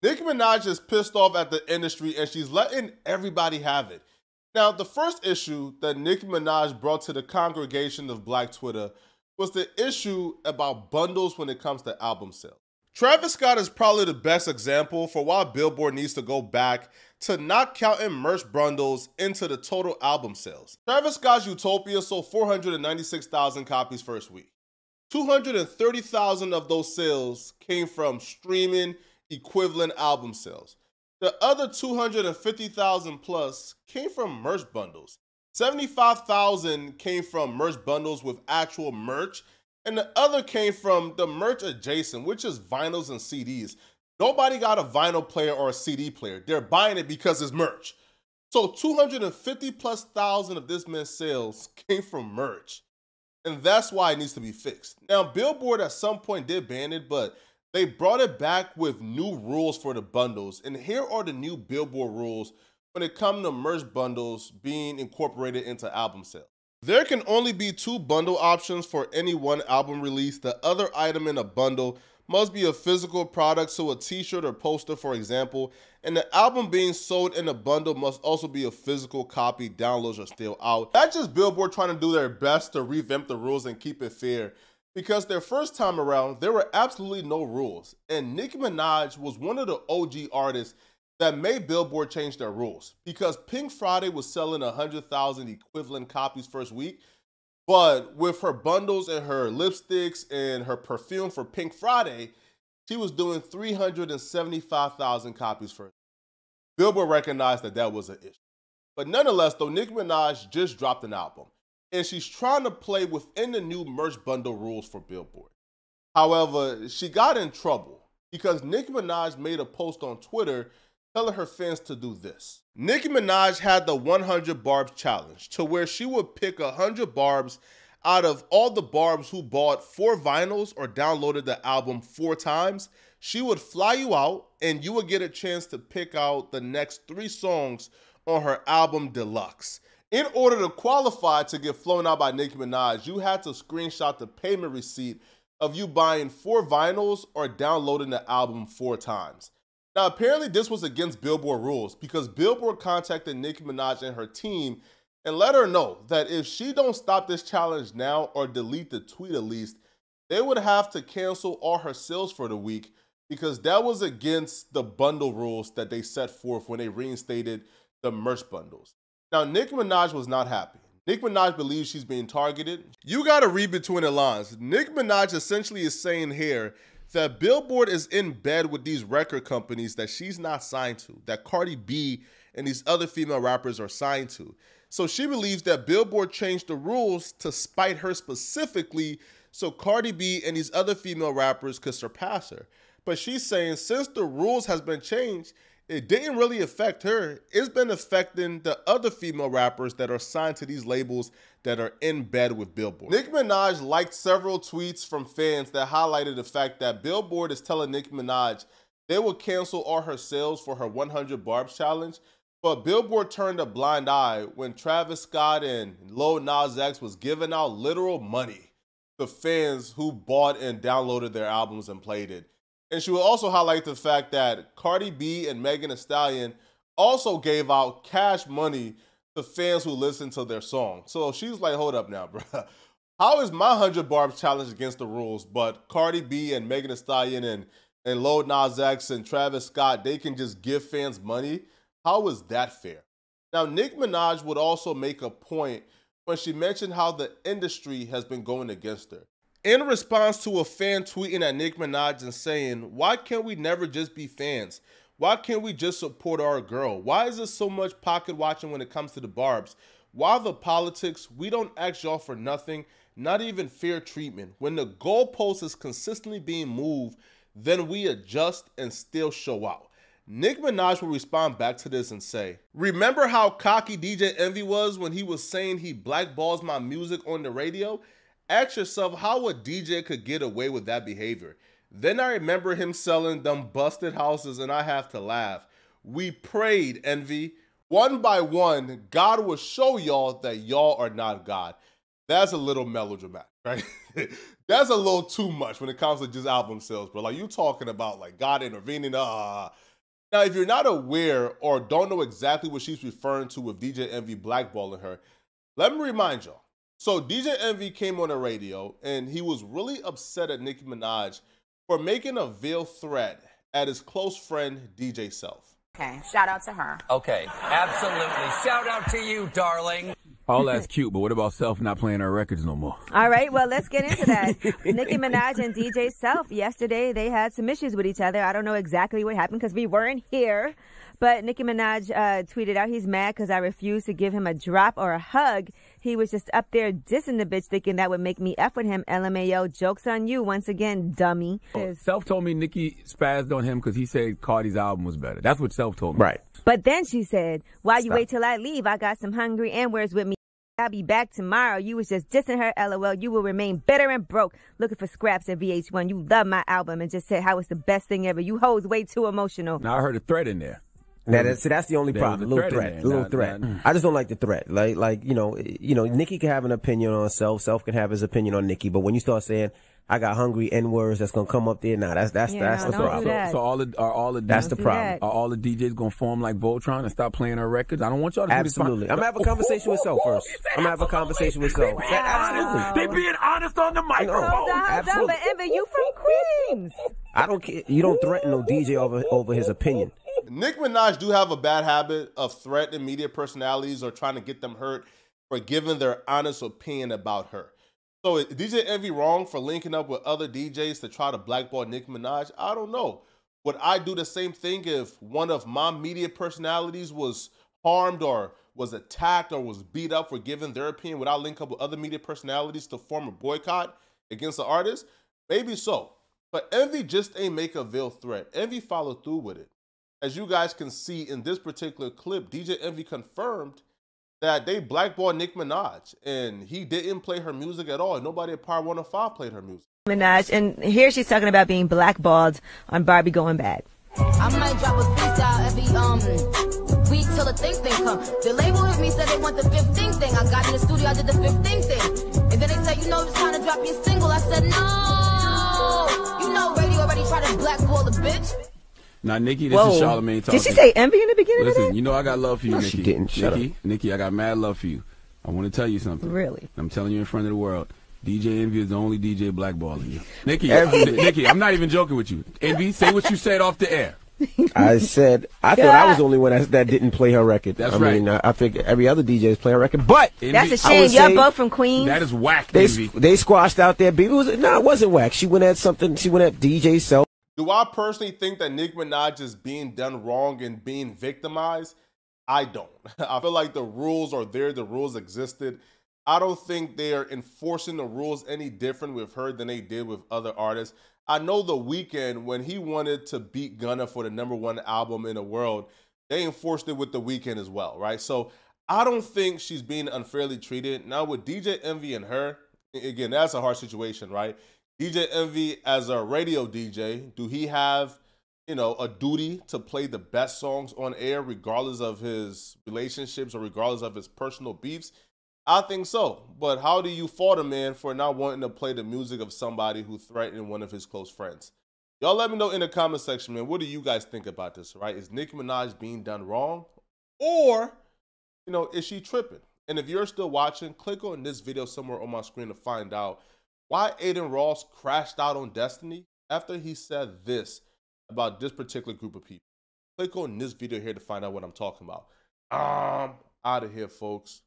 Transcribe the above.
Nicki Minaj is pissed off at the industry and she's letting everybody have it. Now, the first issue that Nicki Minaj brought to the congregation of Black Twitter was the issue about bundles when it comes to album sales. Travis Scott is probably the best example for why Billboard needs to go back to not counting merch bundles into the total album sales. Travis Scott's Utopia sold 496,000 copies first week. 230,000 of those sales came from streaming equivalent album sales. The other 250,000 plus came from merch bundles. 75,000 came from merch bundles with actual merch, and the other came from the merch adjacent, which is vinyls and CDs. Nobody got a vinyl player or a CD player. They're buying it because it's merch. So 250 plus thousand of this man's sales came from merch. And that's why it needs to be fixed. Now, Billboard at some point did ban it, but they brought it back with new rules for the bundles. And here are the new Billboard rules when it comes to merch bundles being incorporated into album sales. There can only be 2 bundle options for any one album release. The other item in a bundle must be a physical product, so a t-shirt or poster, for example, and the album being sold in a bundle must also be a physical copy. Downloads are still out. That's just Billboard trying to do their best to revamp the rules and keep it fair, because their first time around, there were absolutely no rules, and Nicki Minaj was one of the OG artists that made Billboard change their rules, because Pink Friday was selling 100,000 equivalent copies first week, but with her bundles and her lipsticks and her perfume for Pink Friday, she was doing 375,000 copies first. Billboard recognized that that was an issue. But nonetheless, though, Nicki Minaj just dropped an album, and she's trying to play within the new merch bundle rules for Billboard. However, she got in trouble because Nicki Minaj made a post on Twitter telling her fans to do this. Nicki Minaj had the 100 Barbz challenge, to where she would pick 100 Barbz out of all the Barbz who bought 4 vinyls or downloaded the album 4 times. She would fly you out and you would get a chance to pick out the next 3 songs on her album Deluxe. In order to qualify to get flown out by Nicki Minaj, you had to screenshot the payment receipt of you buying 4 vinyls or downloading the album 4 times. Now, apparently this was against Billboard rules, because Billboard contacted Nicki Minaj and her team and let her know that if she don't stop this challenge now or delete the tweet at least, they would have to cancel all her sales for the week, because that was against the bundle rules that they set forth when they reinstated the merch bundles. Now, Nicki Minaj was not happy. Nicki Minaj believes she's being targeted. You gotta read between the lines. Nicki Minaj essentially is saying here that Billboard is in bed with these record companies that she's not signed to, that Cardi B and these other female rappers are signed to. So she believes that Billboard changed the rules to spite her specifically, so Cardi B and these other female rappers could surpass her. But she's saying since the rules has been changed, it didn't really affect her. It's been affecting the other female rappers that are signed to these labels that are in bed with Billboard. Nicki Minaj liked several tweets from fans that highlighted the fact that Billboard is telling Nicki Minaj they will cancel all her sales for her 100 Barbz challenge, but Billboard turned a blind eye when Travis Scott and Lil Nas X was giving out literal money to fans who bought and downloaded their albums and played it. And she will also highlight the fact that Cardi B and Megan Thee Stallion also gave out cash money to fans who listened to their song. So she's like, hold up now, bro. How is my 100 Barbz challenge against the rules, but Cardi B and Megan Thee Stallion and Lil Nas X and Travis Scott, they can just give fans money? How is that fair? Now, Nicki Minaj would also make a point when she mentioned how the industry has been going against her. In response to a fan tweeting at Nicki Minaj and saying, why can't we never just be fans? Why can't we just support our girl? Why is there so much pocket watching when it comes to the Barbz? Why the politics? We don't ask y'all for nothing, not even fair treatment. When the goalpost is consistently being moved, then we adjust and still show out. Nicki Minaj will respond back to this and say, remember how cocky DJ Envy was when he was saying he blackballs my music on the radio? Ask yourself how a DJ could get away with that behavior. Then I remember him selling them busted houses and I have to laugh. We prayed, Envy. One by one, God will show y'all that y'all are not God. That's a little melodramatic, right? That's a little too much when it comes to just album sales, bro. Like, you talking about like God intervening, Now, if you're not aware or don't know exactly what she's referring to with DJ Envy blackballing her, let me remind y'all. So DJ Envy came on the radio and he was really upset at Nicki Minaj for making a veiled threat at his close friend DJ Self. Okay, shout out to her. Okay, absolutely. Shout out to you, darling. All that's cute, but what about Self not playing her records no more? All right, well, let's get into that. Nicki Minaj and DJ Self, yesterday they had some issues with each other. I don't know exactly what happened because we weren't here. But Nicki Minaj tweeted out he's mad because I refused to give him a drop or a hug. He was just up there dissing the bitch thinking that would make me F with him. LMAO, joke's on you once again, dummy. Self told me Nicki spazzed on him because he said Cardi's album was better. That's what Self told me. Right. But then she said, why you wait till I leave? I got some hungry N-words with me. I'll be back tomorrow. You was just dissing her, LOL. You will remain bitter and broke, looking for scraps at VH1. You love my album and just said how it's the best thing ever. You hoes way too emotional. Now I heard a threat in there. That's the only problem. A little threat. I just don't like the threat. Like you know, Nicki can have an opinion on Self. Self can have his opinion on Nicki. But when you start saying, "I got hungry N-words," that's gonna come up there. Nah, that's the problem. That's the problem. Are all the DJs gonna form like Voltron and stop playing her records? I don't want y'all to absolutely. I'm gonna have a conversation with Self first. I'm gonna have a conversation with Self. Absolutely. They being honest on the microphone. Absolutely. But Ember, you from Queens. I don't care. You don't threaten no DJ over his opinion. Nicki Minaj do have a bad habit of threatening media personalities or trying to get them hurt for giving their honest opinion about her. So is DJ Envy wrong for linking up with other DJs to try to blackball Nicki Minaj? I don't know. Would I do the same thing if one of my media personalities was harmed or was attacked or was beat up for giving their opinion? Would I link up with other media personalities to form a boycott against the artist? Maybe so. But Envy just ain't make a veiled threat. Envy followed through with it. As you guys can see in this particular clip, DJ Envy confirmed that they blackballed Nicki Minaj and he didn't play her music at all. And nobody at Power 105 played her music. Minaj, and here she's talking about being blackballed on Barbie Going Bad. I might drop a freestyle every week till the thing come. The label hit me, said they want the 15 thing. I got in the studio, I did the 15 thing. And then they said, you know, it's time to drop your single. I said, no. You know, radio already tried to blackball the bitch. Now, Nicki, this is Charlamagne talking. Did she say Envy in the beginning of that? You know I got love for you, No, Nicki. she didn't. Shut up. Nicki, I got mad love for you. I want to tell you something. Really? I'm telling you in front of the world. DJ Envy is the only DJ blackballing you. Nicki, I'm not even joking with you. Envy, say what you said off the air. I said, I thought I was the only one that didn't play her record. That's I right. mean, I figured every other DJ is playing her record, but Envy, that's a shame. You're both from Queens. That is whack, Envy. They squashed out their beef. It wasn't whack. She went at something. She went at DJ Self. Do I personally think that Nicki Minaj is being done wrong and being victimized? I don't. I feel like the rules are there. The rules existed. I don't think they're enforcing the rules any different with her than they did with other artists. I know The Weeknd, when he wanted to beat Gunna for the #1 album in the world, they enforced it with The Weeknd as well, right? So I don't think she's being unfairly treated. Now with DJ Envy and her, again, that's a hard situation, right? DJ Envy as a radio DJ, do he have, a duty to play the best songs on air regardless of his relationships or regardless of his personal beefs? I think so. But how do you fault a man for not wanting to play the music of somebody who threatened one of his close friends? Y'all let me know in the comment section, man. What do you guys think about this, right? Is Nicki Minaj being done wrong? Or, is she tripping? And if you're still watching, click on this video somewhere on my screen to find out why Adin Ross crashed out on Destiny after he said this about this particular group of people. Click on this video here to find out what I'm talking about. Out of here, folks.